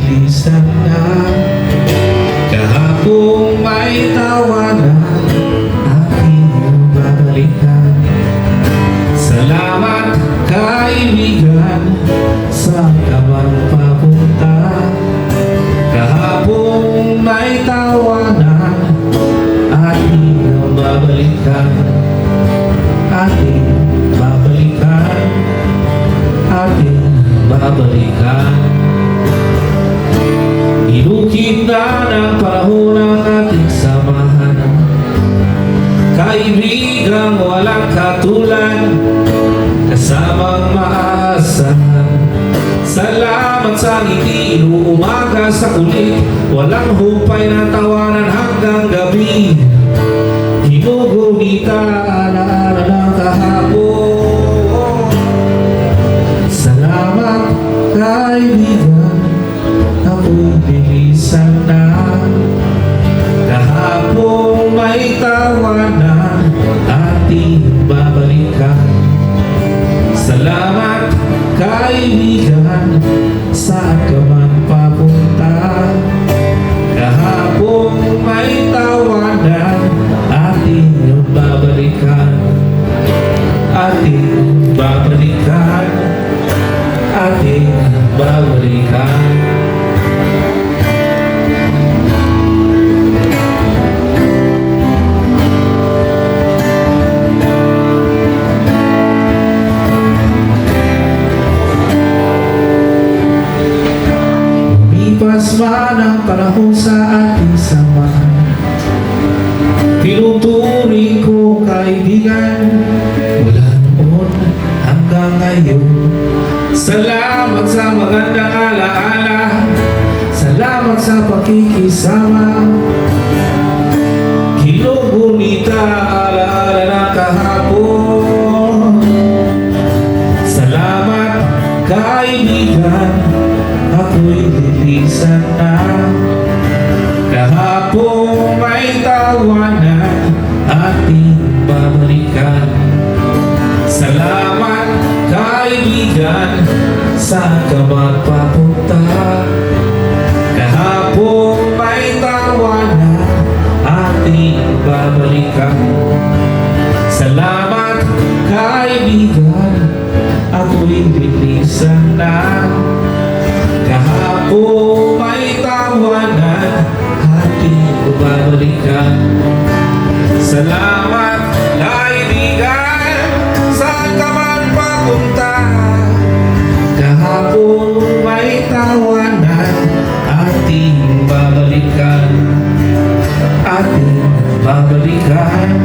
lilisan na. Kahapong may tawanan, aking babalikan. Salamat kaibigan, saan ka man papunta? Kahapong may tawanan, ating babalikan. Ating babalikan, ating babalikan. Inukit na ng panahon ang ating samahan, kaibigang walang katulad, kasamang maasahan. Salamat sa ngiti, inuumaga sa kulit, walang hupay na tawanan hanggang gabi. Ginugumita alaala ng kahapon. Salamat kaibigan, ako'y bilisan na. Kahapong may tawanan, ating babalikan. Salamat kaibigan, saan ka man papunta? Kahapong may tawanan, ating babalikan. Ating babalikan, ating babalikan. Lumipas man ang panahon sa ating samahan, tinuturing ko kaibigan, mula noon hanggang ngayon. Salamat sa magandang alaala, salamat sa pakikisama. Ginugunita alaala ng kahapon. Salamat kaibigan, ako'y lilisan na. Kahapong may tawanan, ating babalikan. Salamat kaibigan, saan ka magpapunta? Kahapong may tawanan, ating babalikan. Salamat kaibigan, ako'y lilisan na. Kahapong may tawanan, ating babalikan. Salamat kaibigan, saan ka man papunta? Kahapong may tawanan, ating babalikan. Ating babalikan.